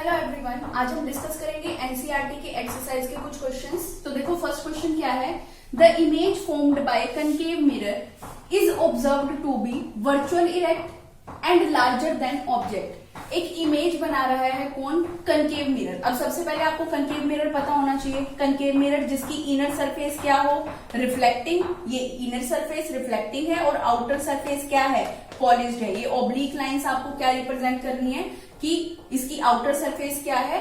Hello everyone, आज हम discuss करेंगे एनसीईआरटी के एक्सरसाइज के कुछ क्वेश्चंस। तो देखो फर्स्ट क्वेश्चन क्या है। The image formed by concave mirror is observed to be virtual erect and larger than object. एक इमेज बना रहा है कौन? Concave mirror. अब सबसे पहले आपको कनकेव मिरर पता होना चाहिए। कनकेव मिरर जिसकी इनर सरफेस क्या हो? रिफ्लेक्टिंग। ये इनर सरफेस रिफ्लेक्टिंग है और आउटर सरफेस क्या है? पॉलिश्ड है। ये ऑब्लिक लाइंस आपको क्या रिप्रेजेंट करनी है कि इसकी आउटर सरफेस क्या है?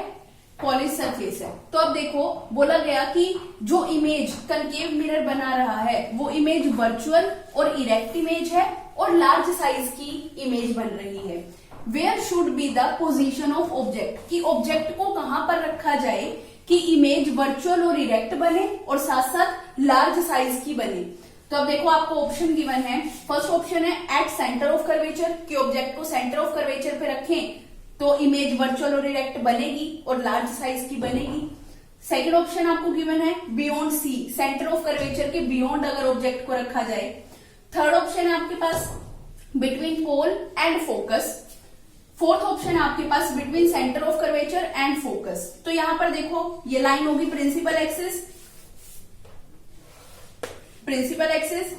पॉलिश सरफेस है। तो अब देखो बोला गया कि जो इमेज कनकेव मिरर बना रहा है वो इमेज वर्चुअल और इरेक्ट इमेज है और लार्ज साइज की इमेज बन रही है। Where should be the position of object, कि ऑब्जेक्ट को कहां पर रखा जाए कि इमेज वर्चुअल और इरेक्ट बने और साथ साथ लार्ज साइज की बने। तो अब देखो आपको ऑप्शन गिवन है। फर्स्ट ऑप्शन है एट सेंटर ऑफ कर्वेचर, कि ऑब्जेक्ट को सेंटर ऑफ कर्वेचर पे रखें तो इमेज वर्चुअल और इरेक्ट बनेगी और लार्ज साइज की बनेगी। सेकंड ऑप्शन आपको गिवन है beyond C, centre of curvature के बियॉन्ड अगर ऑब्जेक्ट को रखा जाए। थर्ड ऑप्शन है आपके पास between pole and focus. Fourth option है आपके पास between centre of curvature and focus. तो यहां पर देखो ये लाइन होगी प्रिंसिपल एक्सिस, प्रिंसिपल एक्सिस,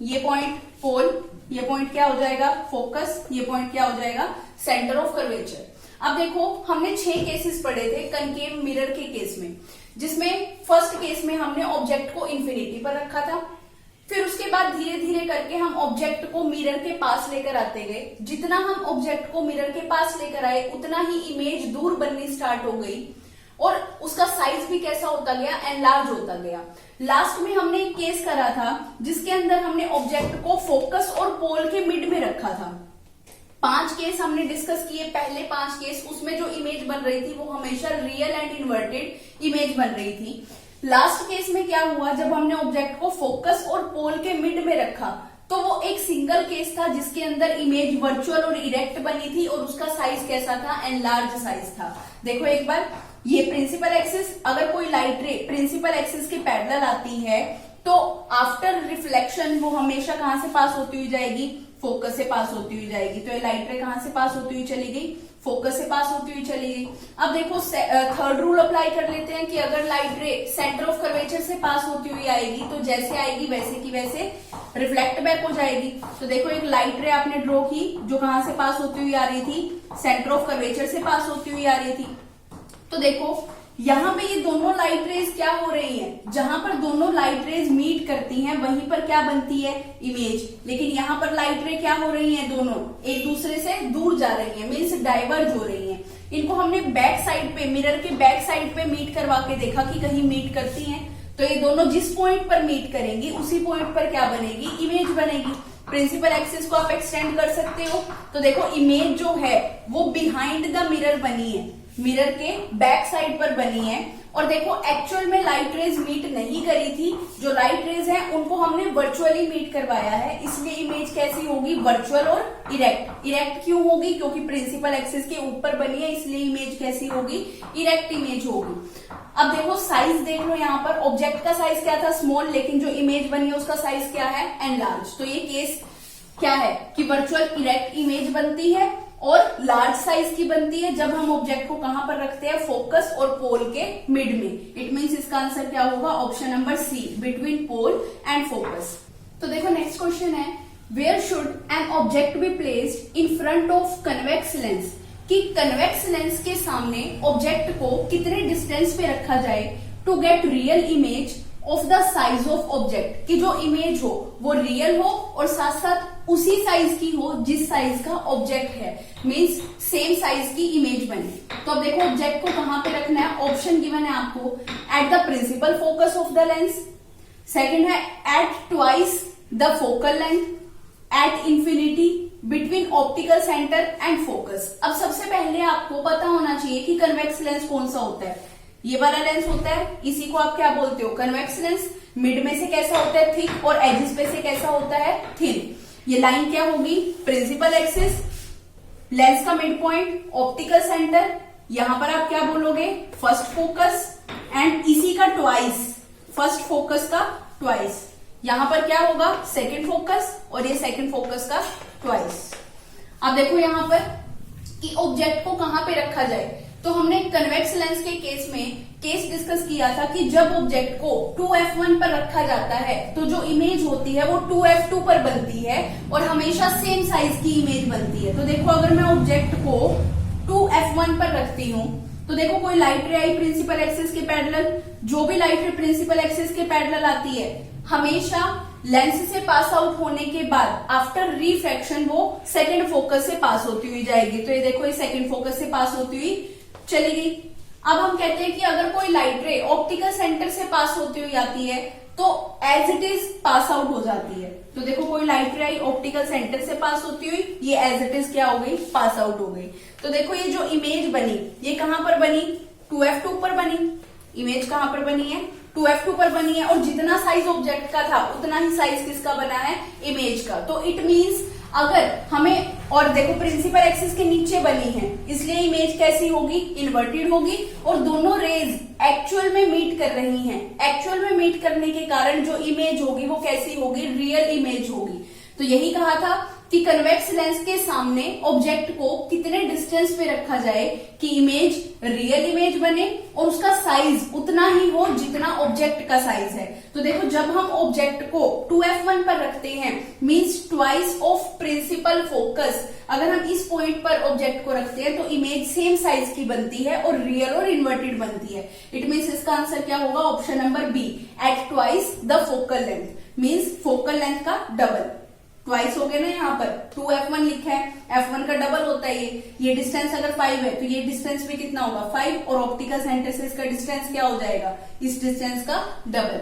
ये पॉइंट पोल, ये पॉइंट क्या हो जाएगा? फोकस, ये पॉइंट क्या हो जाएगा? Centre of curvature. अब देखो हमने 6 केसेस पढ़े थे कनकेव मिरर के केस में, जिसमें फर्स्ट केस में हमने ऑब्जेक्ट को इंफिनिटी पर रखा था। फिर उसके बाद धीरे धीरे करके हम ऑब्जेक्ट को मिरर के पास लेकर आते गए। जितना हम ऑब्जेक्ट को मिरर के पास लेकर आए उतना ही इमेज दूर बननी स्टार्ट हो गई और उसका साइज भी कैसा होता गया? एनलार्ज होता गया। लास्ट में हमने एक केस करा था जिसके अंदर हमने ऑब्जेक्ट को फोकस और पोल के मिड में रखा था। 5 केस हमने डिस्कस किए। पहले 5 केस उसमें जो इमेज बन रही थी वो हमेशा रियल एंड इन्वर्टेड इमेज बन रही थी। लास्ट केस में क्या हुआ? जब हमने ऑब्जेक्ट को फोकस और पोल के मिड में रखा तो वो एक सिंगल केस था जिसके अंदर इमेज वर्चुअल और इरेक्ट बनी थी और उसका साइज कैसा था? एनलार्ज साइज था। देखो एक बार, ये प्रिंसिपल एक्सिस, अगर कोई लाइट रे प्रिंसिपल एक्सिस के पैरेलल आती है तो आफ्टर रिफ्लेक्शन वो हमेशा कहां से पास होती हुई जाएगी? फोकस से पास होती हुई जाएगी। तो ये लाइट रे कहां से पास होती हुई चली गई? फोकस से पास होती हुई चली गई। अब देखो थर्ड रूल अप्लाई कर लेते हैं कि अगर लाइट रे सेंटर ऑफ कर्वेचर से पास होती हुई आएगी तो जैसे आएगी वैसे की वैसे रिफ्लेक्ट बैक हो जाएगी। तो देखो एक लाइट रे आपने ड्रॉ की जो कहां से पास होती हुई आ रही थी? सेंटर ऑफ कर्वेचर से पास होती हुई आ रही थी। तो देखो यहां पे ये दोनों लाइट रेज क्या हो रही हैं? जहां पर दोनों लाइट रेज मीट करती हैं वहीं पर क्या बनती है? इमेज। लेकिन यहां पर लाइट रे क्या हो रही हैं? दोनों एक दूसरे से दूर जा रही हैं, मीन्स डाइवर्ज हो रही हैं। इनको हमने बैक साइड पे, मिरर के बैक साइड पे मीट करवा के देखा कि कहीं मीट करती हैं। तो ये दोनों जिस पॉइंट पर मीट करेंगी उसी पॉइंट पर क्या बनेगी? इमेज बनेगी। प्रिंसिपल एक्सिस को आप एक्सटेंड कर सकते हो। तो देखो इमेज जो है वो बिहाइंड द मिरर बनी है, मिरर के बैक साइड पर बनी है। और देखो एक्चुअल में लाइट रेज मीट नहीं करी थी, जो लाइट रेज हैं उनको हमने वर्चुअली मीट करवाया है, इसलिए इमेज कैसी होगी? वर्चुअल और इरेक्ट। इरेक्ट क्यों होगी? क्योंकि प्रिंसिपल एक्सिस के ऊपर बनी है, इसलिए इमेज कैसी होगी? इरेक्ट इमेज होगी। अब देखो साइज देख लो, यहाँ पर ऑब्जेक्ट का साइज क्या था? स्मॉल, लेकिन जो इमेज बनी है उसका साइज क्या है? एनलार्ज। तो ये केस क्या है कि वर्चुअल इरेक्ट इमेज बनती है और लार्ज साइज की बनती है जब हम ऑब्जेक्ट को कहां पर रखते हैं? फोकस और पोल के मिड में। इट मींस इसका आंसर क्या होगा? Option number C, between pole and focus. तो देखो नेक्स्ट क्वेश्चन है where should an object be placed in front of convex lens, कि कन्वेक्स लेंस के सामने ऑब्जेक्ट को कितने डिस्टेंस पे रखा जाए to get real image of the size of object, कि जो इमेज हो वो रियल हो और साथ साथ उसी साइज की हो जिस साइज का ऑब्जेक्ट है, मींस सेम साइज की इमेज बने। तो अब देखो ऑब्जेक्ट को कहां पे रखना है? ऑप्शन गिवन है आपको at the principal focus of the lens, second है at twice the focal length, at infinity, between optical centre and focus. अब सबसे पहले आपको पता होना चाहिए कि कन्वेक्स लेंस कौन सा होता है। ये वाला लेंस होता है, इसी को आप क्या बोलते हो? Convex lens. मिड में से कैसा होता है? थिक, और एजेस पे से कैसा होता है? थिन। ये लाइन क्या होगी? प्रिंसिपल एक्सिस, लेंस का मिड पॉइंट, ऑप्टिकल सेंटर, यहां पर आप क्या बोलोगे? फर्स्ट फोकस, एंड इसी का ट्वाइस, फर्स्ट फोकस का ट्वाइस। यहां पर क्या होगा? सेकंड फोकस, और ये सेकंड फोकस का ट्वाइस। अब देखो यहां पर कि ऑब्जेक्ट को कहां पे रखा जाए। तो हमने कन्वेक्स लेंस के केस में केस डिस्कस किया था कि जब ऑब्जेक्ट को 2f1 पर रखा जाता है तो जो इमेज होती है वो 2f2 पर बनती है और हमेशा सेम साइज की इमेज बनती है। तो देखो अगर मैं ऑब्जेक्ट को 2f1 पर रखती हूँ तो देखो कोई लाइट रे आई प्रिंसिपल एक्सिस के पैरेलल, जो भी लाइट रे प्रिंसिपल एक्सिस के पैरेलल आती है हमेशा लेंस से पास आउट होने के बाद आफ्टर रिफ्रैक्शन वो सेकंड फोकस से पास होती हुई जाएगी। तो ये देखो ये सेकंड फोकस से पास होती हुई चली गई। अब हम कहते हैं कि अगर कोई लाइट रे ऑप्टिकल सेंटर से पास होती हुई आती है तो as it is pass out हो जाती है। तो देखो कोई लाइट रे ऑप्टिकल सेंटर से पास होती हुई ये एज इट इज क्या हो गई, पास आउट हो गई। तो देखो ये जो इमेज बनी ये कहां पर बनी, 2f2 पर बनी। इमेज कहां पर बनी है, 2f2 पर बनी है और जितना साइज ऑब्जेक्ट का था उतना ही साइज किसका बना है, इमेज का। तो इट मींस अगर हमें, और देखो प्रिंसिपल एक्सिस के नीचे बनी है इसलिए इमेज कैसी होगी, इन्वर्टेड होगी और दोनों रेज एक्चुअल में मीट कर रही हैं। एक्चुअल में मीट करने के कारण जो इमेज होगी वो कैसी होगी, रियल इमेज होगी। तो यही कहा था कि कन्वेक्स लेंस के सामने ऑब्जेक्ट को कितने डिस्टेंस पे रखा जाए कि इमेज रियल इमेज बने और उसका साइज उतना ही हो जितना ऑब्जेक्ट का साइज है। तो देखो जब हम ऑब्जेक्ट को 2f1 पर रखते हैं means twice of principal focus, अगर हम इस पॉइंट पर ऑब्जेक्ट को रखते हैं तो इमेज सेम साइज की बनती है और रियल और इन्वर्टेड बनती है। इट मींस इसका आंसर क्या होगा, option number B, at twice the focal length means focal length का डबल। ट्वाइस हो गए ना, यहाँ पर 2f1 लिखा है, f1 का डबल होता है ये डिस्टेंस अगर 5 है तो ये डिस्टेंस भी कितना होगा 5 और ऑप्टिकल सेंटर से इसका डिस्टेंस क्या हो जाएगा, इस डिस्टेंस का डबल।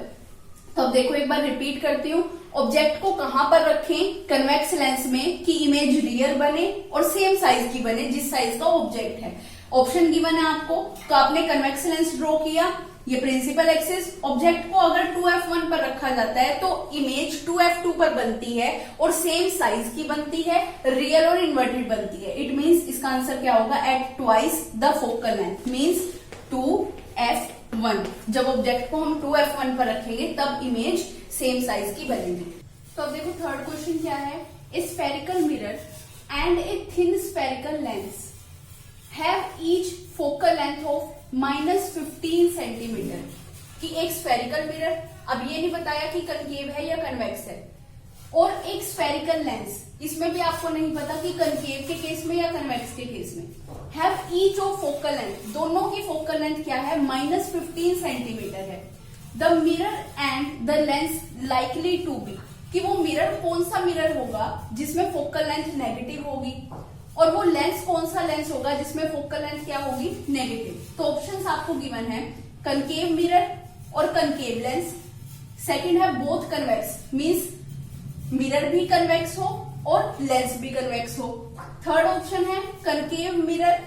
तो अब देखो एक बार रिपीट करती हूँ, ऑब्जेक्ट को कहां पर रखें कन्वेक्स लेंस में कि इमेज रियल बने और सेम साइज की बने जिस साइज का ऑब्जेक्ट है। ऑप्शन गिवन है आपको, तो आपने कन्वेक्स लेंस ड्रॉ किया, ये प्रिंसिपल एक्सिस, ऑब्जेक्ट को अगर 2f1 पर रखा जाता है तो इमेज 2f2 पर बनती है और सेम साइज की बनती है, रियल और इन्वर्टेड बनती है। इट मींस इसका आंसर क्या होगा, at twice the focal length means 2f1। जब ऑब्जेक्ट को हम 2f1 पर रखेंगे तब इमेज सेम साइज की बनेगी। तो अब देखो थर्ड क्वेश्चन क्या है, ए spherical mirror and a thin spherical lens have each focal length of -15 centimetre. कि एक स्फेरिकल मिरर, अब ये नहीं बताया कि कनकेव है या कन्वेक्स है, और एक स्फेरिकल लेंस, इसमें भी आपको नहीं पता कि कनकेव के केस में या कन्वेक्स के केस में, have each of focal length, दोनों की फोकल लेंथ क्या है, -15 सेंटीमीटर है। The mirror and the lens likely to be, कि वो मिरर कौन सा मिरर होगा जिसमें फोकल लेंथ नेगेटिव होगी और वो लेंस कौन सा लेंस होगा जिसमें फोकल लेंथ क्या होगी, नेगेटिव। तो ऑप्शंस आपको गिवन है, कनकेव मिरर और कनकेव लेंस। सेकंड है बोथ कन्वेक्स मींस मिरर भी कन्वेक्स हो और लेंस भी कन्वेक्स हो। थर्ड ऑप्शन है concave mirror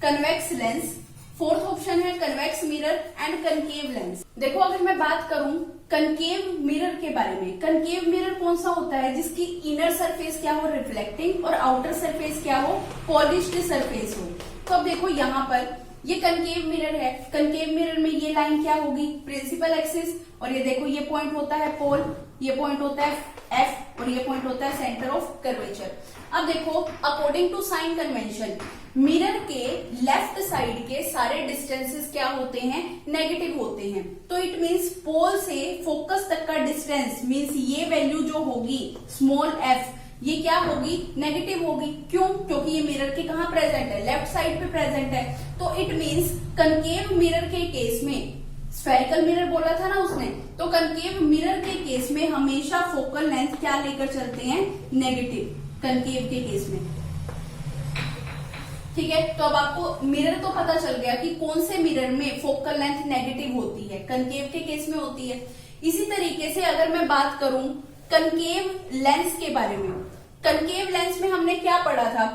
convex lens. Fourth option है convex mirror and concave lens. देखो अगर मैं बात करूं कनकेव मिरर के बारे में, कनकेव मिरर कौन सा होता है जिसकी इनर सरफेस क्या हो, रिफ्लेक्टिंग, और आउटर सरफेस क्या हो, पॉलिश्ड सरफेस हो। तो अब देखो यहाँ पर ये कनकेव मिरर है, कनकेव मिरर में ये लाइन क्या होगी, प्रिंसिपल एक्सिस, और ये देखो ये पॉइंट होता है पोल, ये पॉइंट होता है एफ और ये पॉइंट होता है सेंटर ऑफ कर्वेचर। अब देखो according to sign convention mirror के लेफ्ट साइड के सारे डिस्टेंसेस क्या होते हैं, नेगेटिव होते हैं। तो इट मींस पोल से फोकस तक का डिस्टेंस मींस ये वैल्यू जो होगी स्मॉल एफ, ये क्या होगी, नेगेटिव होगी। क्यों, क्योंकि ये मिरर के कहां प्रेजेंट है, लेफ्ट साइड पे प्रेजेंट है। तो इट मींस कनकेव मिरर के केस में, स्फेरिकल मिरर बोला था ना उसने, तो कनकेव मिरर के केस में हमेशा फोकल लेंथ क्या लेकर चलते हैं, नेगेटिव, कनकेव के केस में। ठीक है, तो अब आपको मिरर तो पता चल गया कि कौन से मिरर में फोकल लेंथ नेगेटिव होती है, कनकेव के केस में होती है। इसी तरीके से अगर मैं बात करूं कनकेव लेंस के बारे में, कनकेव लेंस में हमने क्या पढ़ा था,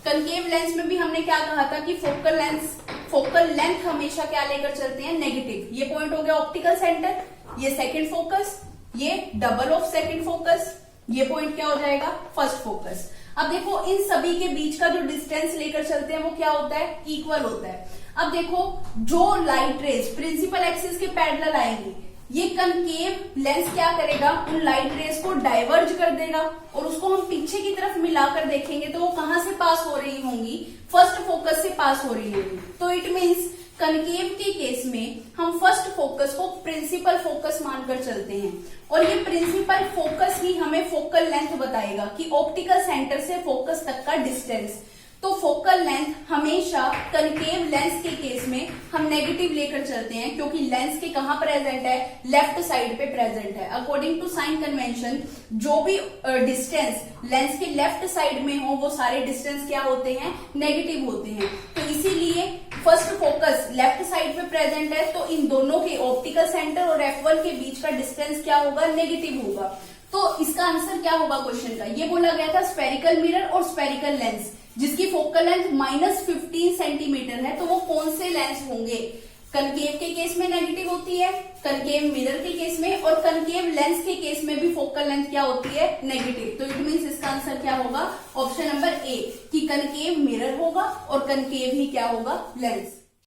कनकेव लेंस में भी हमने क्या कहा था कि फोकल लेंथ हमेशा क्या लेकर चलते हैं, नेगेटिव। ये पॉइंट हो गया ऑप्टिकल सेंटर, ये सेकंड फोकस, ये डबल ऑफ सेकंड फोकस, ये पॉइंट क्या हो जाएगा, फर्स्ट फोकस। अब देखो इन सभी के बीच का जो डिस्टेंस लेकर चलते हैं वो क्या होता है, इक्वल होता है। अब देखो जो लाइट रेज प्रिंसिपल एक्सिस के पैरेलल आएंगी, ये कनकेव लेंस क्या करेगा, उन लाइट रेज को डाइवर्ज कर देगा और उसको हम पीछे की तरफ मिलाकर देखेंगे तो वो कहां से पास हो रही होंगी, फर्स्ट फोकस से पास हो रही होंगी। तो इट मीन्स कनकेव के केस में हम फर्स्ट फोकस को प्रिंसिपल फोकस मानकर चलते हैं और ये प्रिंसिपल फोकस ही हमें फोकल लेंथ बताएगा कि ऑप्टिकल सेंटर से फोकस तक का डिस्टेंस। तो फोकल लेंथ हमेशा कनकेव लेंस के केस में हम नेगेटिव लेकर चलते हैं क्योंकि लेंस के कहां प्रेजेंट है, लेफ्ट साइड पे प्रेजेंट है। अकॉर्डिंग टू साइन कन्वेंशन जो भी डिस्टेंस लेंस के लेफ्ट साइड में हो वो सारे डिस्टेंस क्या होते हैं, नेगेटिव होते हैं। तो इसीलिए फर्स्ट फोकस लेफ्ट साइड पे प्रेजेंट है तो इन दोनों के ऑप्टिकल सेंटर और F1 के बीच का डिस्टेंस क्या होगा, नेगेटिव होगा। तो इसका आंसर क्या होगा क्वेश्चन का, ये बोला गया था स्फेरिकल मिरर और स्फेरिकल लेंस जिसकी फोकल लेंथ -15 सेंटीमीटर है, तो वो कौन से लेंस होंगे। कनकेव के केस में नेगेटिव होती है, कनकेव मिरर के केस में, और कनकेव लेंस के केस में भी फोकल लेंथ क्या होती है, नेगेटिव। तो इट मीन्स इसका आंसर क्या होगा, ऑप्शन नंबर ए कि कनकेव मिरर होगा और कनकेव ही क्या होगा, लेंस।